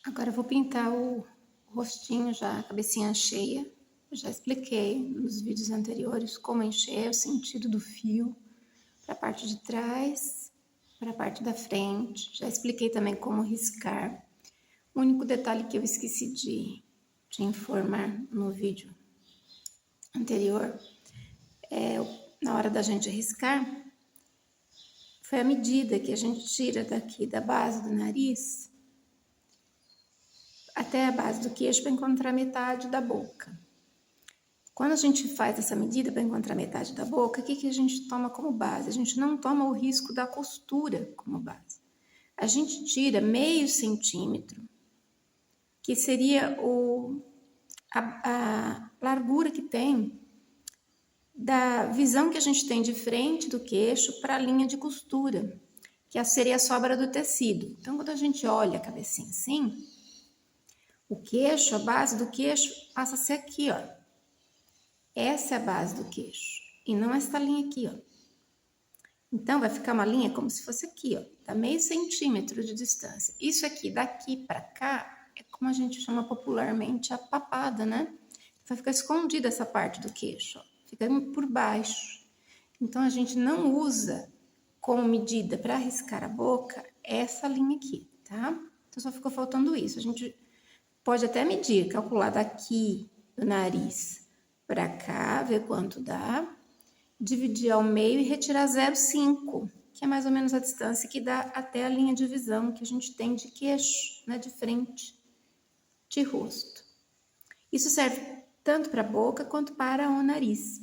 Agora eu vou pintar o rostinho já, a cabecinha cheia. Eu já expliquei nos vídeos anteriores como encher, o sentido do fio para a parte de trás, para a parte da frente. Já expliquei também como riscar. O único detalhe que eu esqueci de informar no vídeo anterior é na hora da gente riscar, foi a medida que a gente tira daqui da base do nariz até a base do queixo para encontrar metade da boca. Quando a gente faz essa medida para encontrar metade da boca, o que a gente toma como base? A gente não toma o risco da costura como base. A gente tira meio centímetro, que seria a largura que tem da visão que a gente tem de frente do queixo para a linha de costura, que seria a sobra do tecido. Então, quando a gente olha a cabecinha assim, o queixo, a base do queixo passa a ser aqui, ó. Essa é a base do queixo, e não essa linha aqui, ó. Então, vai ficar uma linha como se fosse aqui, ó. Tá meio centímetro de distância. Isso aqui, daqui para cá, é como a gente chama popularmente a papada, né? Vai ficar escondida essa parte do queixo, ó. Fica por baixo. Então, a gente não usa como medida para riscar a boca essa linha aqui, tá? Então, só ficou faltando isso. A gente pode até medir, calcular daqui do nariz para cá, ver quanto dá, dividir ao meio e retirar 0,5, que é mais ou menos a distância que dá até a linha de visão que a gente tem de queixo, né, de frente, de rosto. Isso serve tanto para a boca quanto para o nariz.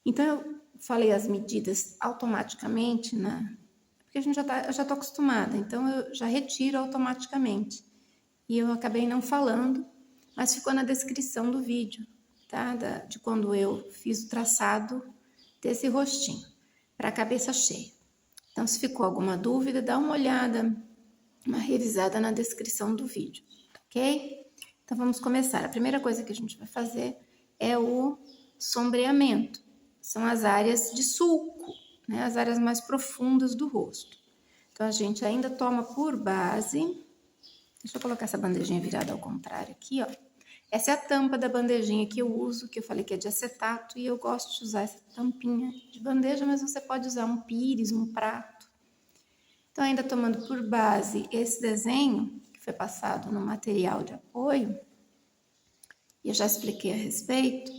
Então, eu falei as medidas automaticamente, porque a gente eu já tô acostumada, então eu já retiro automaticamente. E eu acabei não falando, mas ficou na descrição do vídeo, tá? De quando eu fiz o traçado desse rostinho, para a cabeça cheia. Então, se ficou alguma dúvida, dá uma olhada, uma revisada na descrição do vídeo, ok? Então, vamos começar. A primeira coisa que a gente vai fazer é o sombreamento. São as áreas de sulco, né? As áreas mais profundas do rosto. Então, a gente ainda toma por base. Deixa eu colocar essa bandejinha virada ao contrário aqui, ó. Essa é a tampa da bandejinha que eu uso, que eu falei que é de acetato, e eu gosto de usar essa tampinha de bandeja, mas você pode usar um pires, um prato. Então, ainda tomando por base esse desenho, que foi passado no material de apoio, e eu já expliquei a respeito,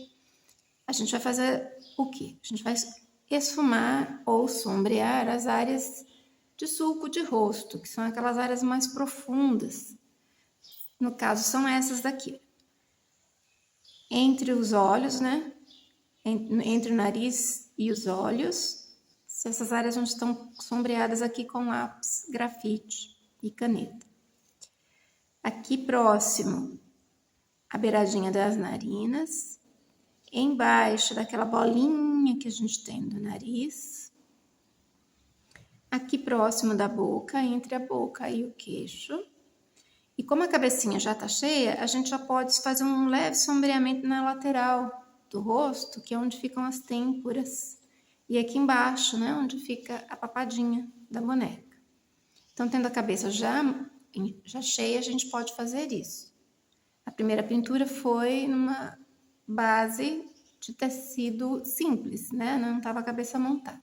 a gente vai fazer o quê? A gente vai esfumar ou sombrear as áreas de sulco de rosto, que são aquelas áreas mais profundas. No caso, são essas daqui. Entre os olhos, né? Entre o nariz e os olhos. Essas áreas onde estão sombreadas aqui com lápis, grafite e caneta. Aqui próximo, a beiradinha das narinas. Embaixo daquela bolinha que a gente tem do nariz. Aqui próximo da boca, entre a boca e o queixo. E como a cabecinha já tá cheia, a gente já pode fazer um leve sombreamento na lateral do rosto, que é onde ficam as têmporas. E aqui embaixo, né, onde fica a papadinha da boneca. Então, tendo a cabeça já cheia, a gente pode fazer isso. A primeira pintura foi numa base de tecido simples, né? Não estava a cabeça montada.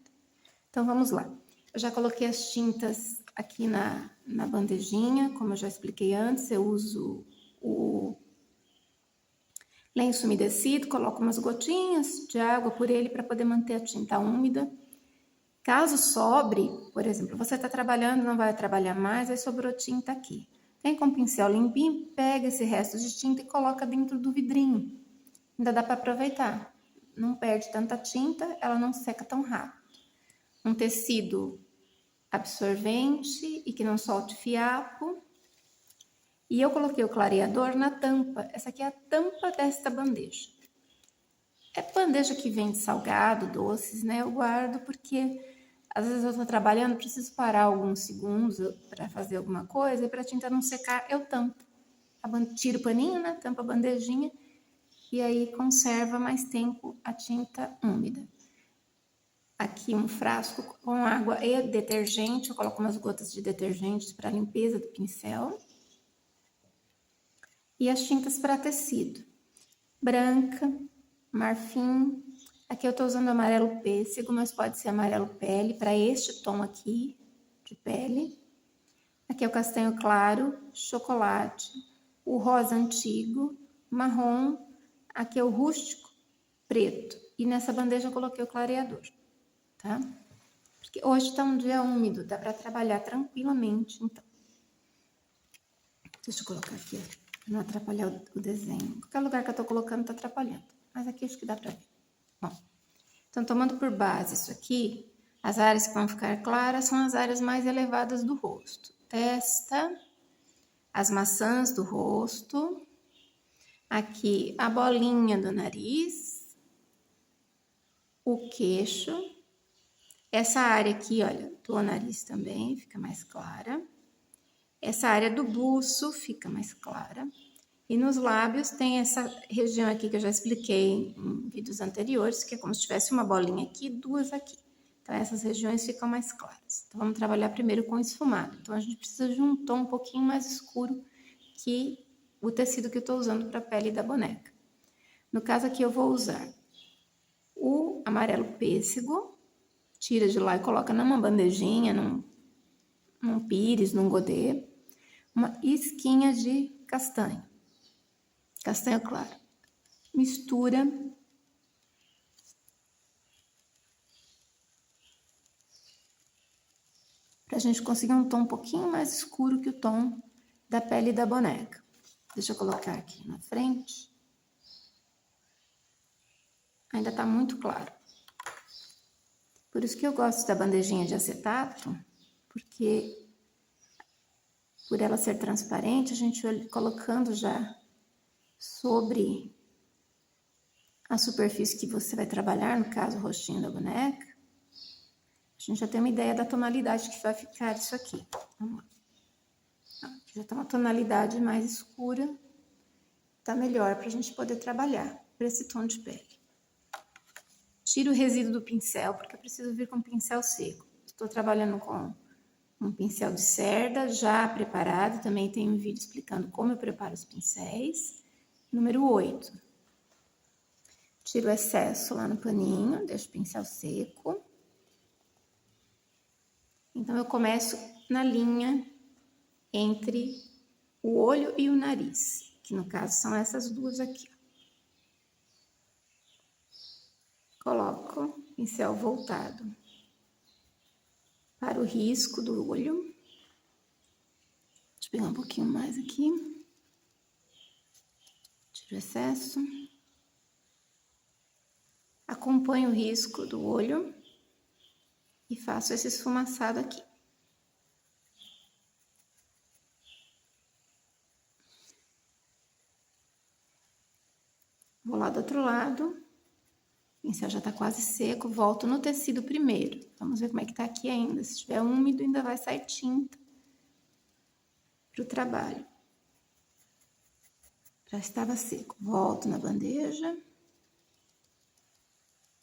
Então, vamos lá. Eu já coloquei as tintas aqui na bandejinha, como eu já expliquei antes, eu uso o lenço umedecido, coloco umas gotinhas de água por ele para poder manter a tinta úmida. Caso sobre, por exemplo, você está trabalhando, não vai trabalhar mais, aí sobrou tinta aqui. Vem com um pincel limpinho, pega esse resto de tinta e coloca dentro do vidrinho. Ainda dá para aproveitar. Não perde tanta tinta, ela não seca tão rápido. Um tecido absorvente e que não solte fiapo. E eu coloquei o clareador na tampa. Essa aqui é a tampa desta bandeja. É bandeja que vem de salgado, doces, né? Eu guardo porque às vezes eu tô trabalhando, preciso parar alguns segundos para fazer alguma coisa e para a tinta não secar, eu tampo. Tiro o paninho, né? Tampa a bandejinha e aí conserva mais tempo a tinta úmida. Aqui um frasco com água e detergente, eu coloco umas gotas de detergente para limpeza do pincel. E as tintas para tecido. Branca, marfim. Aqui eu tô usando amarelo pêssego, mas pode ser amarelo pele, para este tom aqui de pele. Aqui é o castanho claro, chocolate, o rosa antigo, marrom. Aqui é o rústico, preto. E nessa bandeja eu coloquei o clareador, tá? Porque hoje tá um dia úmido, dá para trabalhar tranquilamente, então. Deixa eu colocar aqui, ó, pra não atrapalhar o desenho. Qualquer lugar que eu tô colocando tá atrapalhando, mas aqui acho que dá pra ver. Bom, então tomando por base isso aqui, as áreas que vão ficar claras são as áreas mais elevadas do rosto. Testa, as maçãs do rosto, aqui a bolinha do nariz, o queixo, essa área aqui, olha, do nariz também fica mais clara. Essa área do buço fica mais clara. E nos lábios tem essa região aqui que eu já expliquei em vídeos anteriores, que é como se tivesse uma bolinha aqui e duas aqui. Então, essas regiões ficam mais claras. Então, vamos trabalhar primeiro com esfumado. Então, a gente precisa de um tom um pouquinho mais escuro que o tecido que eu estou usando para a pele da boneca. No caso aqui, eu vou usar o amarelo pêssego, tira de lá e coloca numa bandejinha, num pires, num godê, uma isquinha de castanho claro. Mistura. Pra gente conseguir um tom um pouquinho mais escuro que o tom da pele da boneca. Deixa eu colocar aqui na frente. Ainda tá muito claro. Por isso que eu gosto da bandejinha de acetato, porque por ela ser transparente, a gente vai colocando já sobre a superfície que você vai trabalhar, no caso, o rostinho da boneca. A gente já tem uma ideia da tonalidade que vai ficar isso aqui. Vamos lá. Aqui já tá uma tonalidade mais escura. Tá melhor pra gente poder trabalhar para esse tom de pele. Tiro o resíduo do pincel, porque eu preciso vir com um pincel seco. Estou trabalhando com um pincel de cerda já preparado. Também tem um vídeo explicando como eu preparo os pincéis. Número 8. Tiro o excesso lá no paninho, deixo o pincel seco. Então, eu começo na linha entre o olho e o nariz, que no caso são essas duas aqui. Coloco o pincel voltado para o risco do olho. Deixa eu pegar um pouquinho mais aqui. Tiro o excesso. Acompanho o risco do olho e faço esse esfumaçado aqui. Vou lá do outro lado. O pincel já tá quase seco. Volto no tecido primeiro. Vamos ver como é que tá aqui ainda. Se estiver úmido, ainda vai sair tinta pro trabalho. Já estava seco. Volto na bandeja.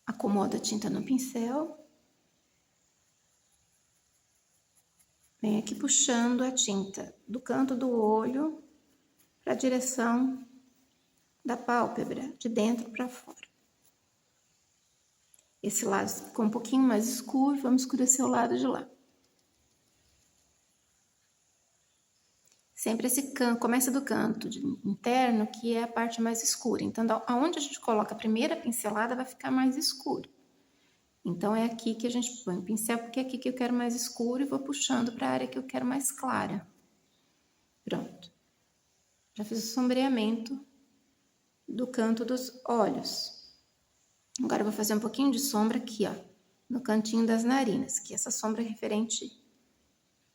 Acomodo a tinta no pincel. Venho aqui puxando a tinta do canto do olho para a direção da pálpebra, de dentro para fora. Esse lado ficou um pouquinho mais escuro, vamos escurecer o lado de lá. Sempre esse canto, começa do canto interno, que é a parte mais escura. Então, aonde a gente coloca a primeira pincelada, vai ficar mais escuro. Então, é aqui que a gente põe o pincel, porque é aqui que eu quero mais escuro e vou puxando para a área que eu quero mais clara. Pronto. Já fiz o sombreamento do canto dos olhos. Agora, eu vou fazer um pouquinho de sombra aqui, ó, no cantinho das narinas, que essa sombra é referente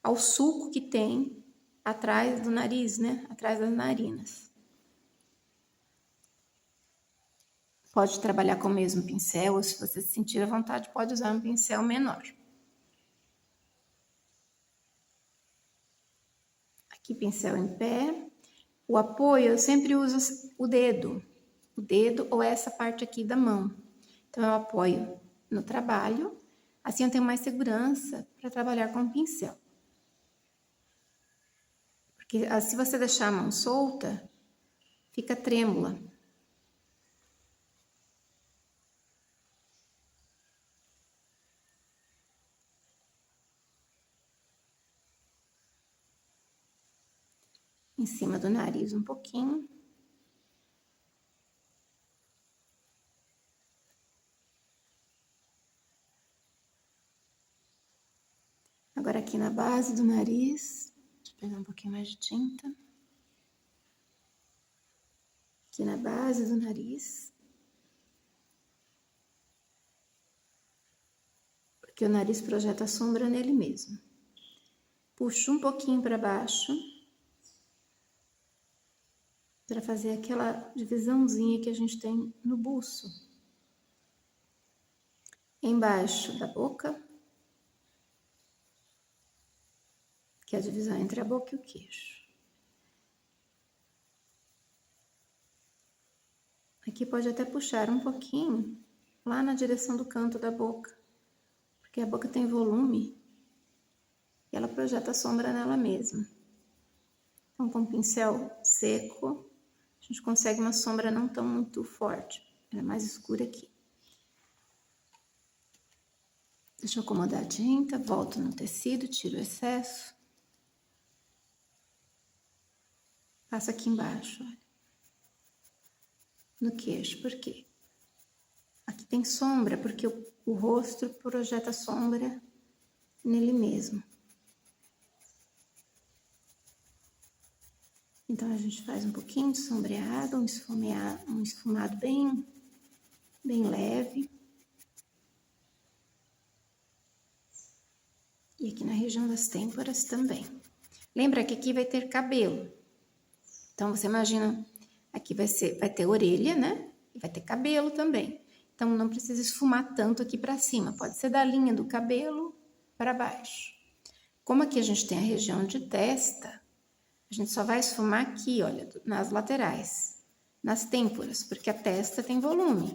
ao sulco que tem atrás do nariz, né? Atrás das narinas. Pode trabalhar com o mesmo pincel, ou se você sentir à vontade, pode usar um pincel menor. Aqui, pincel em pé. O apoio, eu sempre uso o dedo ou essa parte aqui da mão. Então, eu apoio no trabalho, assim eu tenho mais segurança para trabalhar com o pincel. Porque se você deixar a mão solta, fica trêmula. Em cima do nariz um pouquinho. Agora aqui na base do nariz, deixa eu pegar um pouquinho mais de tinta. Aqui na base do nariz. Porque o nariz projeta a sombra nele mesmo. Puxo um pouquinho para baixo. Para fazer aquela divisãozinha que a gente tem no buço. Embaixo da boca. Que é a divisão entre a boca e o queixo. Aqui pode até puxar um pouquinho lá na direção do canto da boca, porque a boca tem volume e ela projeta a sombra nela mesma. Então, com o pincel seco, a gente consegue uma sombra não tão muito forte, ela é mais escura aqui. Deixa eu acomodar a tinta, volto no tecido, tiro o excesso. Passa aqui embaixo, olha. No queixo, por quê? Aqui tem sombra, porque o rosto projeta sombra nele mesmo. Então, a gente faz um pouquinho de sombreado, um esfumado bem leve. E aqui na região das têmporas também. Lembra que aqui vai ter cabelo. Então, você imagina, aqui vai ter orelha, né? E vai ter cabelo também. Então, não precisa esfumar tanto aqui para cima. Pode ser da linha do cabelo para baixo. Como aqui a gente tem a região de testa, a gente só vai esfumar aqui, olha, nas laterais, nas têmporas, porque a testa tem volume.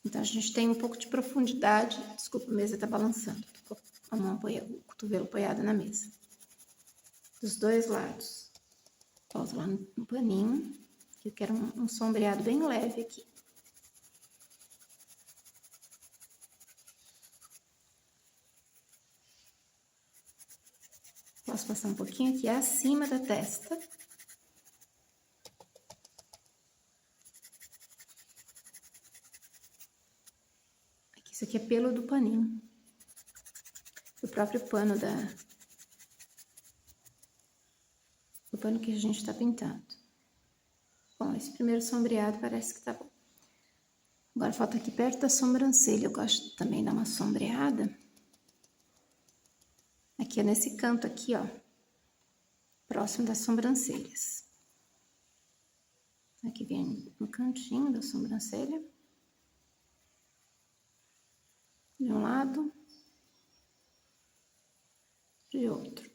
Então, a gente tem um pouco de profundidade. Desculpa, a mesa tá balançando. Tô com a mão o cotovelo apoiado na mesa. Dos dois lados. Volto lá no paninho, que eu quero um sombreado bem leve aqui. Posso passar um pouquinho aqui acima da testa. Aqui, isso aqui é pelo do paninho. Do próprio pano do pano que a gente tá pintando. Bom, esse primeiro sombreado parece que tá bom. Agora falta aqui perto da sobrancelha. Eu gosto também de dar uma sombreada. Aqui é nesse canto aqui, ó. Próximo das sobrancelhas. Aqui vem no cantinho da sobrancelha. De um lado. De outro.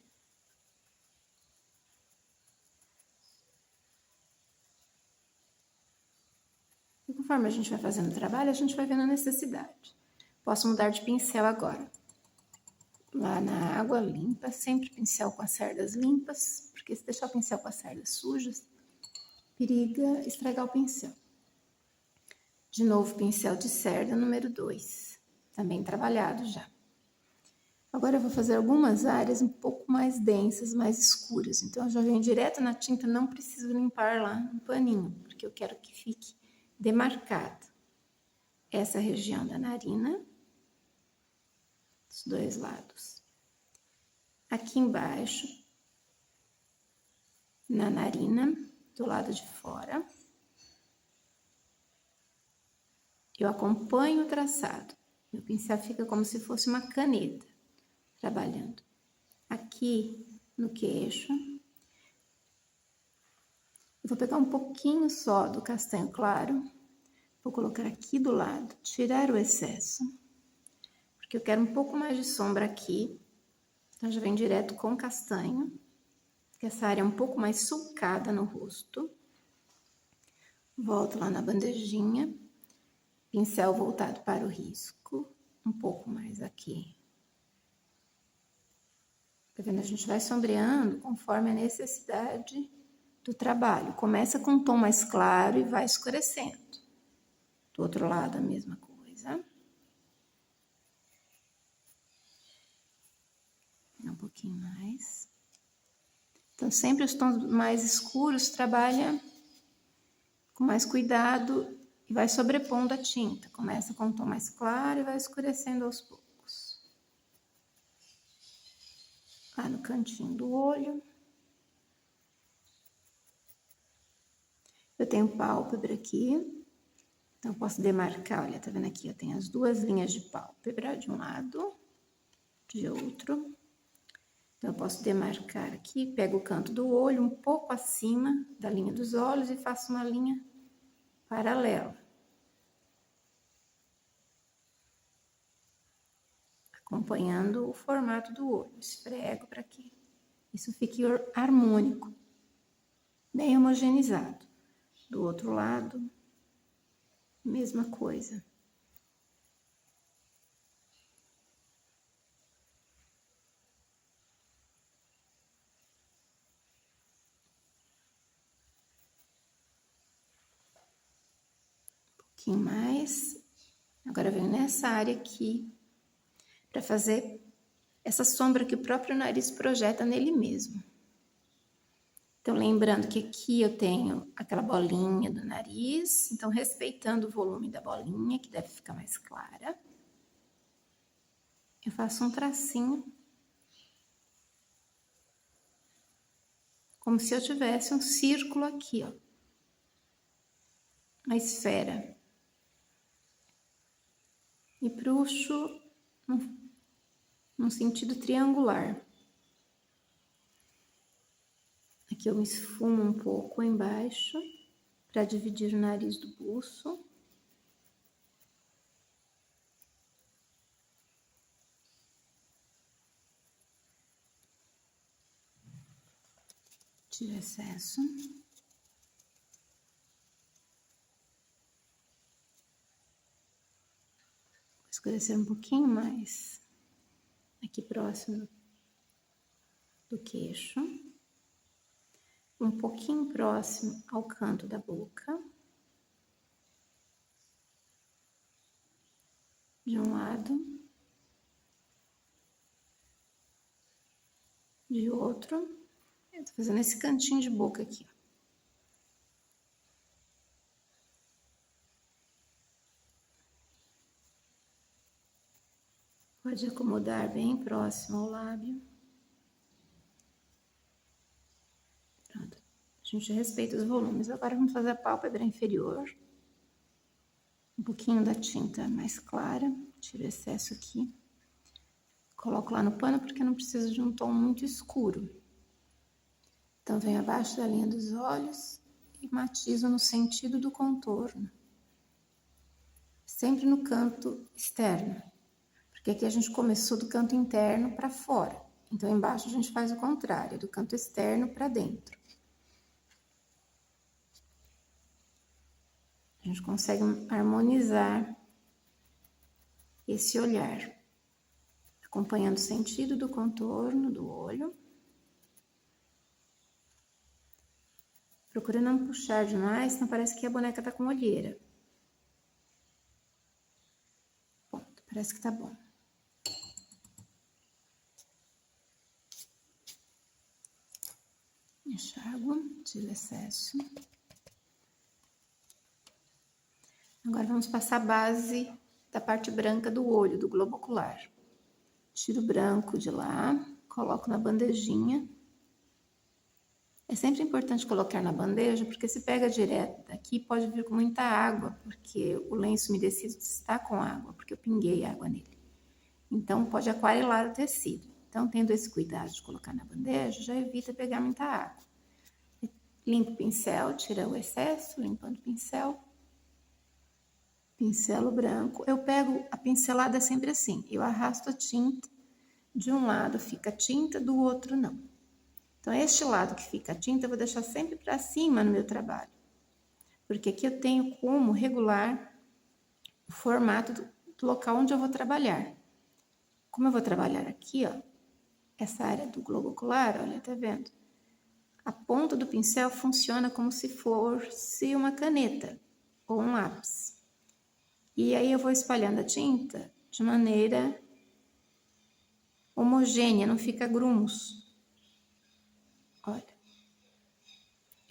E conforme a gente vai fazendo o trabalho, a gente vai vendo a necessidade. Posso mudar de pincel agora. Lá na água limpa, sempre pincel com as cerdas limpas, porque se deixar o pincel com as cerdas sujas, periga estragar o pincel. De novo, pincel de cerda número 2, também trabalhado já. Agora eu vou fazer algumas áreas um pouco mais densas, mais escuras. Então, eu já venho direto na tinta, não preciso limpar lá no paninho, porque eu quero que fique demarcado. Essa região da narina, dos dois lados. Aqui embaixo, na narina, do lado de fora. Eu acompanho o traçado. Meu pincel fica como se fosse uma caneta, trabalhando. Aqui no queixo. Eu vou pegar um pouquinho só do castanho claro. Vou colocar aqui do lado, tirar o excesso. Porque eu quero um pouco mais de sombra aqui. Então, já vem direto com castanho. Porque essa área é um pouco mais sulcada no rosto. Volto lá na bandejinha. Pincel voltado para o risco. Um pouco mais aqui. Tá vendo? A gente vai sombreando conforme a necessidade do trabalho. Começa com um tom mais claro e vai escurecendo. Do outro lado, a mesma coisa. Um pouquinho mais. Então, sempre os tons mais escuros trabalha com mais cuidado e vai sobrepondo a tinta. Começa com um tom mais claro e vai escurecendo aos poucos. Lá no cantinho do olho. Eu tenho pálpebra aqui. Então, eu posso demarcar, olha, tá vendo aqui? Eu tenho as duas linhas de pálpebra de um lado, de outro. Então, eu posso demarcar aqui, pego o canto do olho um pouco acima da linha dos olhos e faço uma linha paralela. Acompanhando o formato do olho. Esfrego para que isso fique harmônico, bem homogeneizado. Do outro lado, mesma coisa. Um pouquinho mais. Agora, eu venho nessa área aqui para fazer essa sombra que o próprio nariz projeta nele mesmo. Então, lembrando que aqui eu tenho aquela bolinha do nariz, então respeitando o volume da bolinha, que deve ficar mais clara. Eu faço um tracinho, como se eu tivesse um círculo aqui, ó. Uma esfera. E puxo num sentido triangular. Aqui eu me esfumo um pouco embaixo, para dividir o nariz do buço. Tiro excesso. Vou escurecer um pouquinho mais aqui próximo do queixo. Um pouquinho próximo ao canto da boca. De um lado. De outro. Eu tô fazendo esse cantinho de boca aqui, ó. Pode acomodar bem próximo ao lábio. Pronto. A gente respeita os volumes. Agora vamos fazer a pálpebra inferior. Um pouquinho da tinta mais clara. Tiro o excesso aqui. Coloco lá no pano porque não precisa de um tom muito escuro. Então, venho abaixo da linha dos olhos e matizo no sentido do contorno. Sempre no canto externo. Porque aqui a gente começou do canto interno para fora. Então, embaixo a gente faz o contrário, do canto externo para dentro. A gente consegue harmonizar esse olhar. Acompanhando o sentido do contorno do olho. Procura não puxar demais, senão parece que a boneca tá com olheira. Pronto, parece que tá bom. Enxago, tiro o excesso. Agora vamos passar a base da parte branca do olho, do globo ocular. Tiro o branco de lá, coloco na bandejinha. É sempre importante colocar na bandeja, porque se pega direto daqui, pode vir com muita água, porque o lenço umedecido está com água, porque eu pinguei água nele. Então, pode aquarelar o tecido. Então, tendo esse cuidado de colocar na bandeja, já evita pegar muita água. Limpo o pincel, tira o excesso, limpando o pincel. Pincelo branco. Eu pego a pincelada sempre assim, eu arrasto a tinta, de um lado fica a tinta, do outro não. Então, este lado que fica a tinta, eu vou deixar sempre para cima no meu trabalho. Porque aqui eu tenho como regular o formato do local onde eu vou trabalhar. Como eu vou trabalhar aqui, ó, essa área do globo ocular, olha, tá vendo? A ponta do pincel funciona como se fosse uma caneta ou um lápis. E aí eu vou espalhando a tinta de maneira homogênea, não fica grumos. Olha.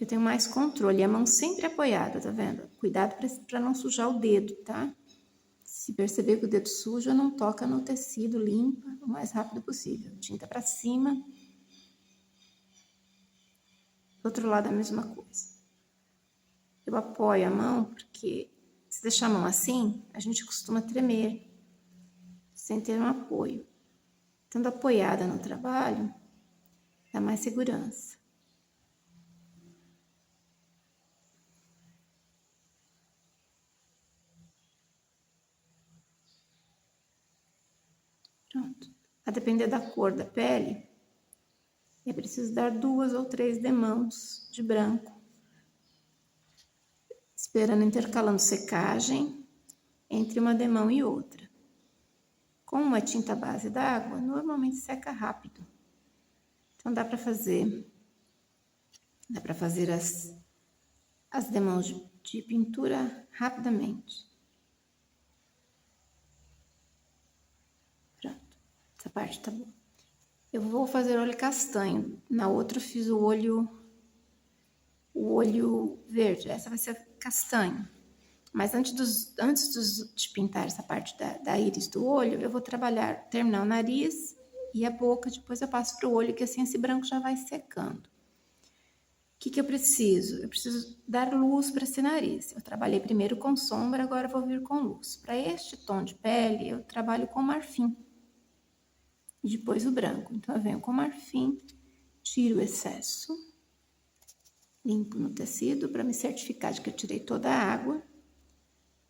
Eu tenho mais controle, a mão sempre apoiada, tá vendo? Cuidado para não sujar o dedo, tá? Se perceber que o dedo suja, não toca no tecido, limpa o mais rápido possível. Tinta para cima. Do outro lado a mesma coisa. Eu apoio a mão porque se deixar a mão assim, a gente costuma tremer, sem ter um apoio. Estando apoiada no trabalho, dá mais segurança. Pronto. A depender da cor da pele, é preciso dar 2 ou 3 demãos de branco, esperando intercalando secagem entre uma demão e outra. Com uma tinta base d'água, normalmente seca rápido. Então dá para fazer as demãos de pintura rapidamente. Pronto, essa parte tá boa. Eu vou fazer olho castanho. Na outra eu fiz o olho verde. Essa vai ser castanho. Mas antes de pintar essa parte da íris do olho, eu vou terminar o nariz e a boca. Depois eu passo para o olho, que assim esse branco já vai secando. O que eu preciso? Eu preciso dar luz para esse nariz. Eu trabalhei primeiro com sombra, agora eu vou vir com luz. Para este tom de pele, eu trabalho com marfim. E depois o branco. Então, eu venho com marfim, tiro o excesso, limpo no tecido para me certificar de que eu tirei toda a água.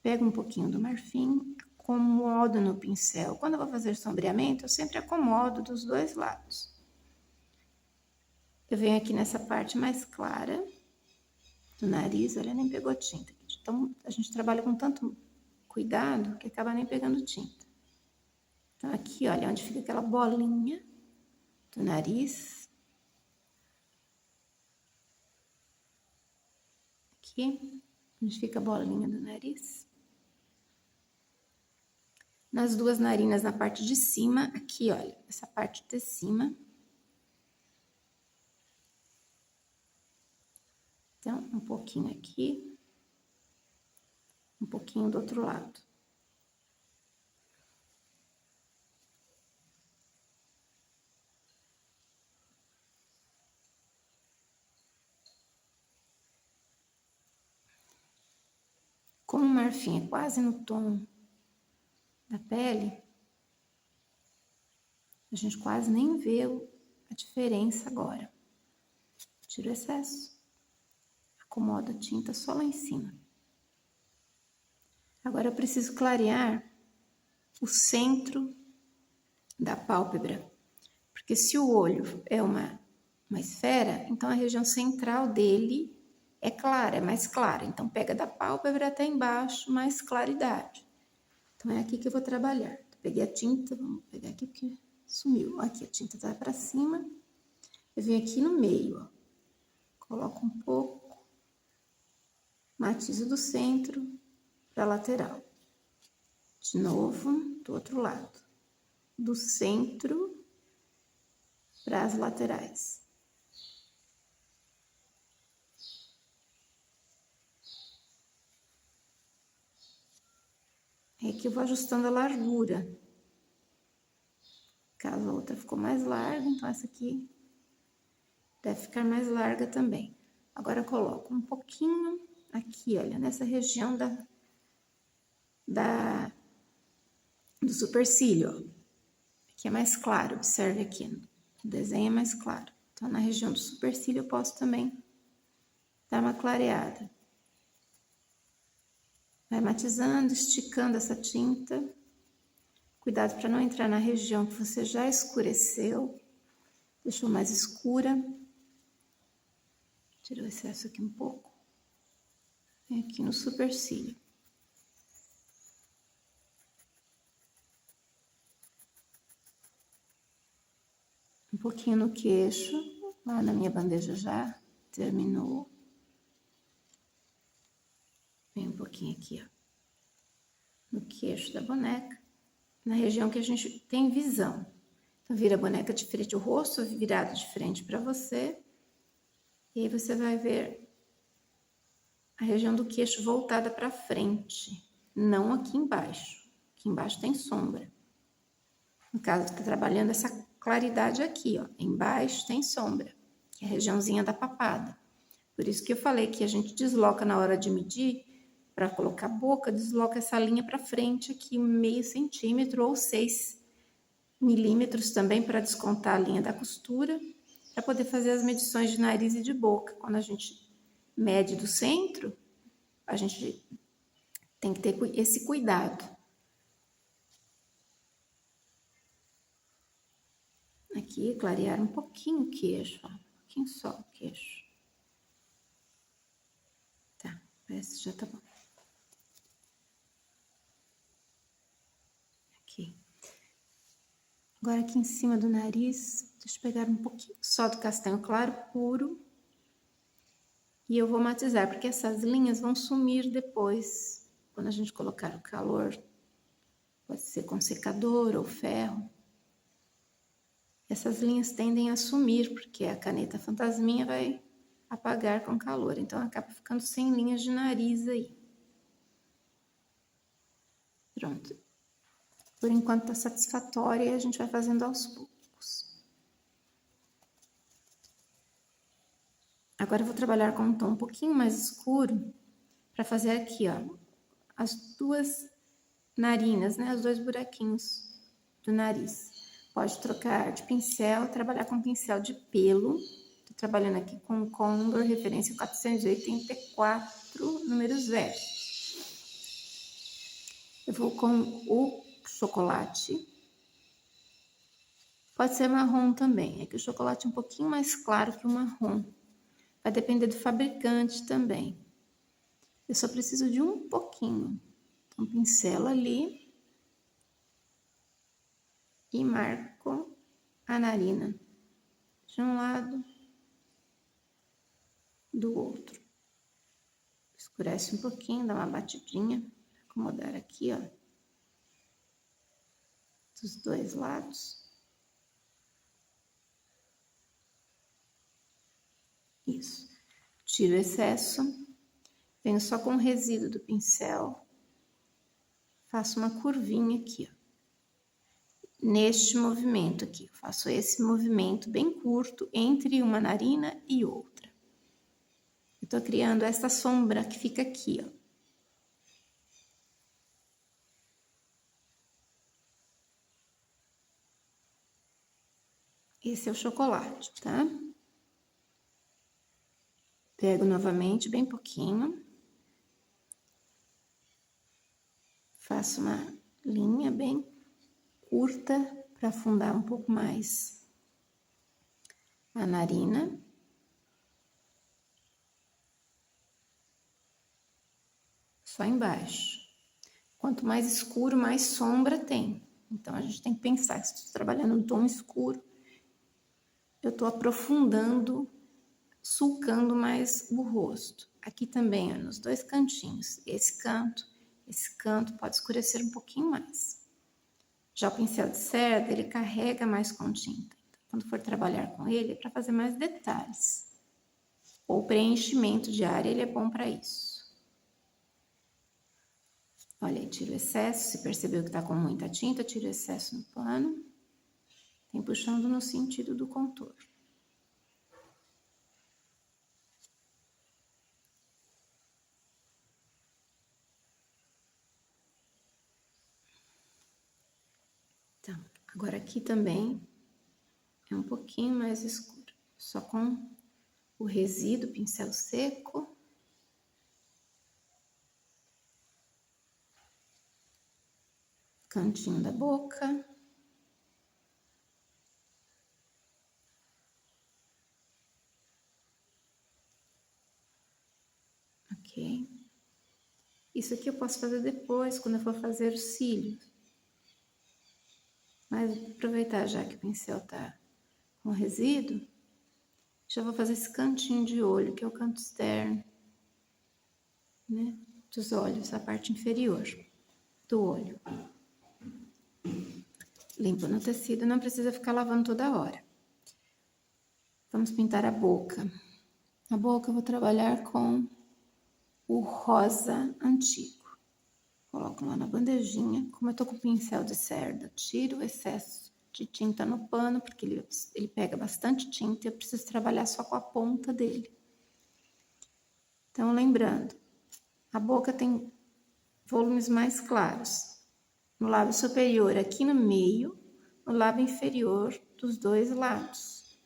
Pego um pouquinho do marfim, acomodo no pincel. Quando eu vou fazer sombreamento, eu sempre acomodo dos 2 lados. Eu venho aqui nessa parte mais clara do nariz, olha, nem pegou tinta. Então, a gente trabalha com tanto cuidado que acaba nem pegando tinta. Então, aqui, olha, onde fica aquela bolinha do nariz. Aqui, onde fica a bolinha do nariz. Nas 2 narinas, na parte de cima, aqui, olha, essa parte de cima. Então, um pouquinho aqui, um pouquinho do outro lado. Como o marfim é quase no tom da pele, a gente quase nem vê a diferença agora. Tiro o excesso, acomodo a tinta só lá em cima. Agora eu preciso clarear o centro da pálpebra, porque se o olho é uma esfera, então a região central dele é clara, é mais clara. Então pega da pálpebra até embaixo mais claridade. Então é aqui que eu vou trabalhar. Peguei a tinta, vamos pegar aqui porque sumiu. Aqui a tinta tá para cima. Eu venho aqui no meio, ó. Coloco um pouco, matizo do centro para lateral. De novo, do outro lado. Do centro para as laterais. É que eu vou ajustando a largura. Caso a outra ficou mais larga, então essa aqui deve ficar mais larga também. Agora eu coloco um pouquinho aqui, olha, nessa região do supercílio, ó. Aqui é mais claro, observe aqui, o desenho é mais claro. Então, na região do supercílio eu posso também dar uma clareada. Vai matizando, esticando essa tinta. Cuidado para não entrar na região que você já escureceu. Deixou mais escura. Tira o excesso aqui um pouco. Vem aqui no supercílio. Um pouquinho no queixo. Lá na minha bandeja já terminou. Vem um pouquinho aqui, ó, no queixo da boneca, na região que a gente tem visão. Então, vira a boneca de frente, o rosto virado de frente para você. E aí você vai ver a região do queixo voltada para frente, não aqui embaixo. Aqui embaixo tem sombra. No caso, está trabalhando essa claridade aqui, ó. Embaixo tem sombra, que é a regiãozinha da papada. Por isso que eu falei que a gente desloca na hora de medir, para colocar a boca, desloca essa linha para frente aqui, meio centímetro ou 6 milímetros também, para descontar a linha da costura, para poder fazer as medições de nariz e de boca. Quando a gente mede do centro, a gente tem que ter esse cuidado. Aqui, clarear um pouquinho o queixo, ó, um pouquinho só o queixo. Tá, parece que já tá bom. Aqui. Agora aqui em cima do nariz, deixa eu pegar um pouquinho só do castanho claro puro. E eu vou matizar, porque essas linhas vão sumir depois, quando a gente colocar o calor. Pode ser com secador ou ferro. Essas linhas tendem a sumir, porque a caneta fantasminha vai apagar com calor. Então, acaba ficando sem linhas de nariz aí. Pronto. Por enquanto tá satisfatória e a gente vai fazendo aos poucos. Agora eu vou trabalhar com um tom um pouquinho mais escuro para fazer aqui, ó, as duas narinas, né? Os dois buraquinhos do nariz. Pode trocar de pincel, trabalhar com pincel de pelo. Tô trabalhando aqui com o Condor, referência 484, número 0. Eu vou com o chocolate. Pode ser marrom também, é que o chocolate é um pouquinho mais claro que o marrom. Vai depender do fabricante também. Eu só preciso de um pouquinho. Então, pincelo ali e marco a narina de um lado, do outro. Escurece um pouquinho, dá uma batidinha, acomodar aqui, ó, dos dois lados. Isso. Tiro o excesso, venho só com o resíduo do pincel, faço uma curvinha aqui, ó. Neste movimento aqui, eu faço esse movimento bem curto entre uma narina e outra. Eu tô criando essa sombra que fica aqui, ó. Esse é o chocolate, tá? Pego novamente bem pouquinho. Faço uma linha bem curta para afundar um pouco mais a narina. Só embaixo. Quanto mais escuro, mais sombra tem. Então, a gente tem que pensar que se estou trabalhando no tom escuro, eu estou aprofundando, sulcando mais o rosto. Aqui também, ó, nos dois cantinhos. Esse canto pode escurecer um pouquinho mais. Já o pincel de cerda, ele carrega mais com tinta. Então, quando for trabalhar com ele, é para fazer mais detalhes. Ou preenchimento de área, ele é bom para isso. Olha aí, tira o excesso. Se percebeu que tá com muita tinta, tira o excesso no pano. Vem puxando no sentido do contorno. Então, agora aqui também é um pouquinho mais escuro. Só com o resíduo, pincel seco. Cantinho da boca. Ok. Isso aqui eu posso fazer depois, quando eu for fazer os cílios. Mas vou aproveitar já que o pincel tá com resíduo. Já vou fazer esse cantinho de olho, que é o canto externo, né, dos olhos, a parte inferior do olho. Limpo no tecido, não precisa ficar lavando toda hora. Vamos pintar a boca. A boca eu vou trabalhar com o rosa antigo. Coloco lá na bandejinha. Como eu tô com o pincel de cerda, tiro o excesso de tinta no pano, porque ele pega bastante tinta e eu preciso trabalhar só com a ponta dele. Então, lembrando, a boca tem volumes mais claros. No lábio superior, aqui no meio, no lábio inferior, dos dois lados.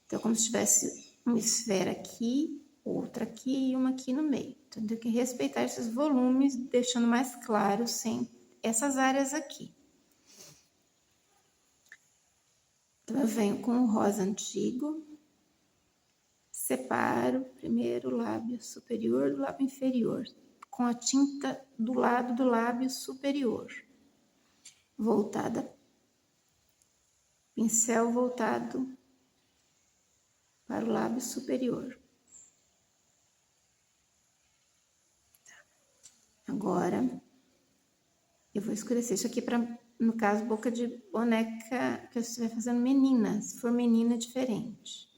Então, como se tivesse uma esfera aqui, outra aqui e uma aqui no meio. Então, tem que respeitar esses volumes, deixando mais claro sem essas áreas aqui. Então, eu venho com o rosa antigo, separo primeiro o lábio superior do lábio inferior, com a tinta do lado do lábio superior. Voltada, pincel voltado para o lábio superior. Agora, eu vou escurecer isso aqui para, no caso, boca de boneca que eu estiver fazendo menina. Se for menina, é diferente.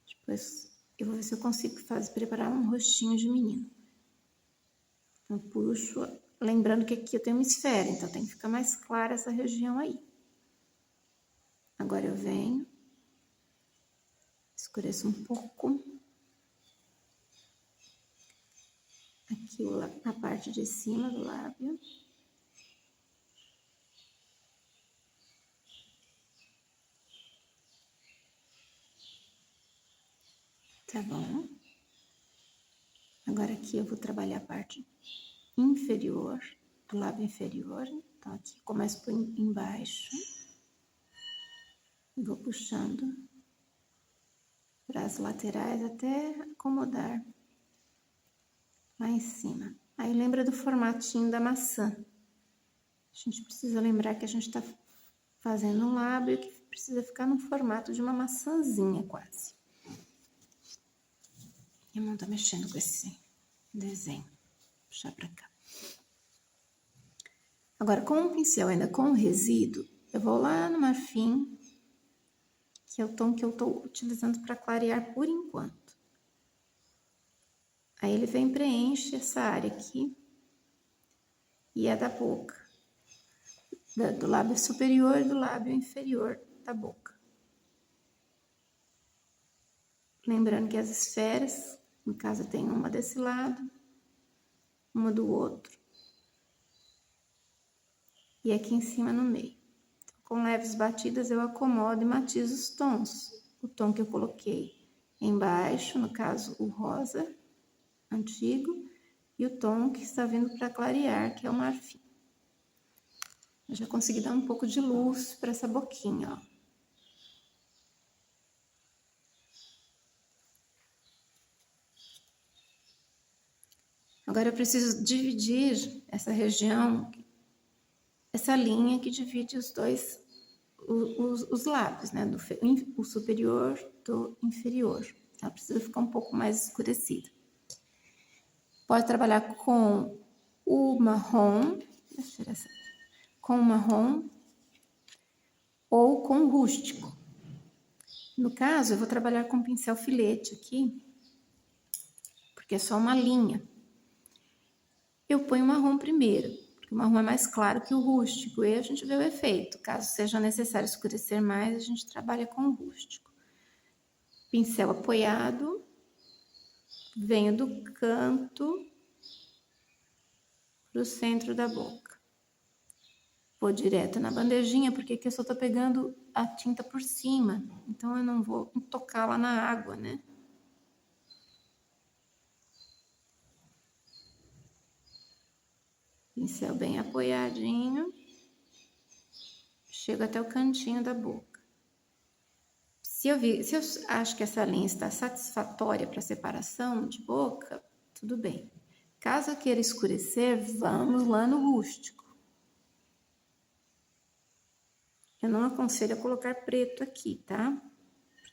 Depois, eu vou ver se eu consigo preparar um rostinho de menino. Então, puxo, lembrando que aqui eu tenho uma esfera, então tem que ficar mais clara essa região aí. Agora eu venho, escureço um pouco. Aqui a parte de cima do lábio. Tá bom? Agora aqui eu vou trabalhar a parte inferior, do lábio inferior. Então, aqui começo por embaixo. E vou puxando para as laterais até acomodar lá em cima. Aí lembra do formatinho da maçã. A gente precisa lembrar que a gente tá fazendo um lábio que precisa ficar no formato de uma maçãzinha quase. Minha mão tá mexendo com esse desenho. Vou puxar pra cá. Agora, com o pincel ainda com resíduo, eu vou lá no marfim, que é o tom que eu tô utilizando para clarear por enquanto. Aí ele vem e preenche essa área aqui e é da boca, do lábio superior e do lábio inferior da boca. Lembrando que as esferas, no caso, tem uma desse lado, uma do outro. E aqui em cima no meio. Então, com leves batidas eu acomodo e matizo os tons. O tom que eu coloquei embaixo, no caso o rosa antigo, e o tom que está vindo para clarear, que é o marfim. Eu já consegui dar um pouco de luz para essa boquinha, ó. Agora eu preciso dividir essa região, essa linha que divide os dois, os lábios, né? O superior do inferior. Ela precisa ficar um pouco mais escurecida. Pode trabalhar com o marrom, deixa eu tirar essa, com o marrom ou com o rústico. No caso, eu vou trabalhar com pincel filete aqui, porque é só uma linha. Eu ponho o marrom primeiro, porque o marrom é mais claro que o rústico, e a gente vê o efeito. Caso seja necessário escurecer mais, a gente trabalha com o rústico. Pincel apoiado, venho do canto pro centro da boca. Vou direto na bandejinha, porque aqui eu só tô pegando a tinta por cima, então eu não vou tocar lá na água, né? Pincel bem apoiadinho, chego até o cantinho da boca. Se eu acho que essa linha está satisfatória para separação de boca, tudo bem. Caso eu queira escurecer, vamos lá no rústico. Eu não aconselho a colocar preto aqui, tá?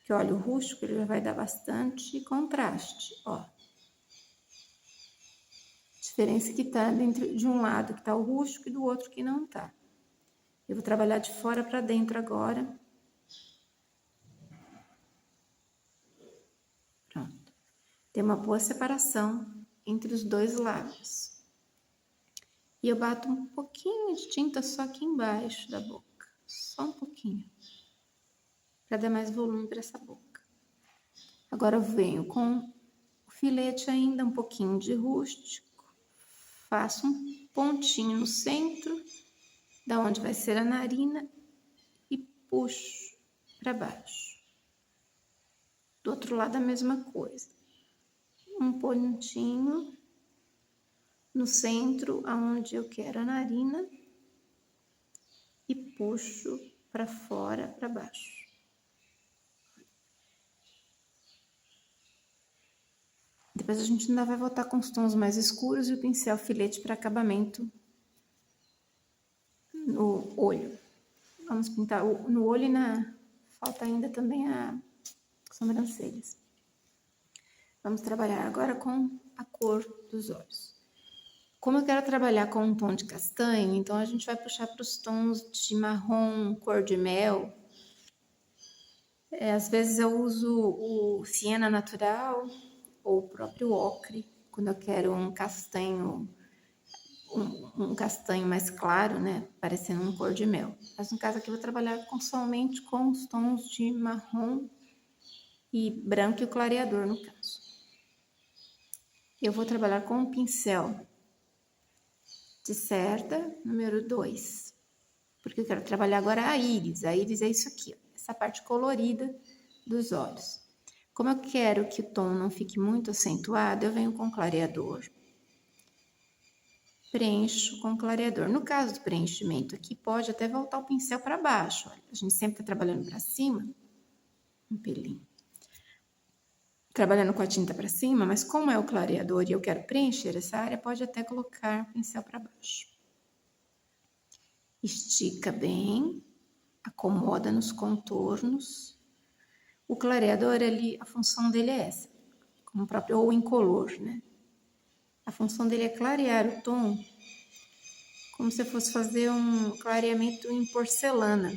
Porque, olha, o rústico ele já vai dar bastante contraste, ó. Diferença que tá dentro de um lado que tá o rústico e do outro que não tá. Eu vou trabalhar de fora para dentro agora. Pronto. Tem uma boa separação entre os dois lados. E eu bato um pouquinho de tinta só aqui embaixo da boca. Só um pouquinho. Para dar mais volume para essa boca. Agora eu venho com o filete ainda, um pouquinho de rústico. Faço um pontinho no centro, da onde vai ser a narina, e puxo para baixo. Do outro lado a mesma coisa. Um pontinho no centro, aonde eu quero a narina, e puxo para fora, para baixo. Depois a gente ainda vai voltar com os tons mais escuros e o pincel filete para acabamento no olho. Vamos pintar no olho e falta ainda também as sobrancelhas. Vamos trabalhar agora com a cor dos olhos. Como eu quero trabalhar com um tom de castanho, então a gente vai puxar para os tons de marrom, cor de mel. Às vezes eu uso o siena natural ou o próprio ocre, quando eu quero um castanho, um castanho mais claro, né, parecendo um cor de mel. Mas no caso aqui eu vou trabalhar somente com os tons de marrom e branco e o clareador, no caso. Eu vou trabalhar com um pincel de cerda, número 2, porque eu quero trabalhar agora a íris. A íris é isso aqui, ó, essa parte colorida dos olhos. Como eu quero que o tom não fique muito acentuado, eu venho com clareador. Preencho com clareador. No caso do preenchimento aqui, pode até voltar o pincel para baixo. Olha, a gente sempre está trabalhando para cima, um pelinho. Trabalhando com a tinta para cima, mas como é o clareador e eu quero preencher essa área, pode até colocar o pincel para baixo. Estica bem, acomoda nos contornos. O clareador, a função dele é essa, como o próprio, ou incolor, né? A função dele é clarear o tom, como se fosse fazer um clareamento em porcelana.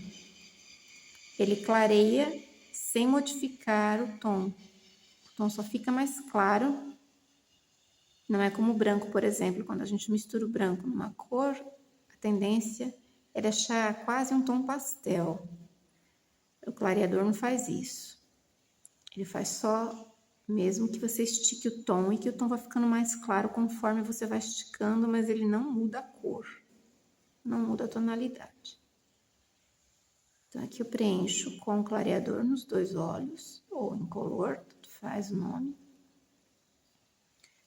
Ele clareia sem modificar o tom. O tom só fica mais claro. Não é como o branco, por exemplo, quando a gente mistura o branco numa cor, a tendência é deixar quase um tom pastel. O clareador não faz isso. Ele faz só mesmo que você estique o tom e que o tom vai ficando mais claro conforme você vai esticando, mas ele não muda a cor, não muda a tonalidade. Então aqui eu preencho com clareador nos dois olhos, ou incolor, tudo faz o nome.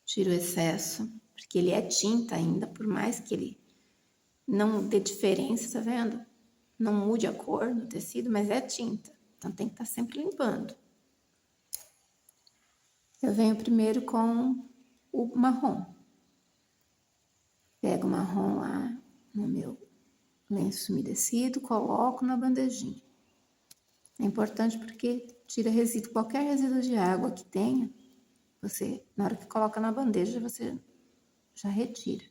Tiro o excesso, porque ele é tinta ainda, por mais que ele não dê diferença, tá vendo? Não mude a cor no tecido, mas é tinta, então tem que estar sempre limpando. Eu venho primeiro com o marrom. Pego o marrom lá no meu lenço umedecido, coloco na bandejinha. É importante porque tira resíduo, qualquer resíduo de água que tenha, você, na hora que coloca na bandeja, você já retira.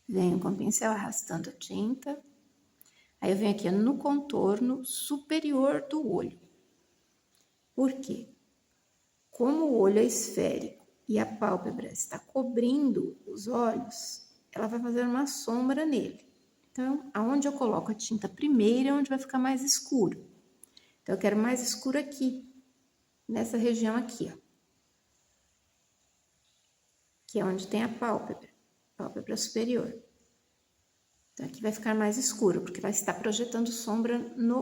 Venho com o pincel arrastando a tinta. Aí eu venho aqui no contorno superior do olho. Por quê? Como o olho é esférico e a pálpebra está cobrindo os olhos, ela vai fazer uma sombra nele. Então, aonde eu coloco a tinta primeiro é onde vai ficar mais escuro. Então, eu quero mais escuro aqui, nessa região aqui, ó. Que é onde tem a pálpebra superior. Então, aqui vai ficar mais escuro, porque vai estar projetando sombra no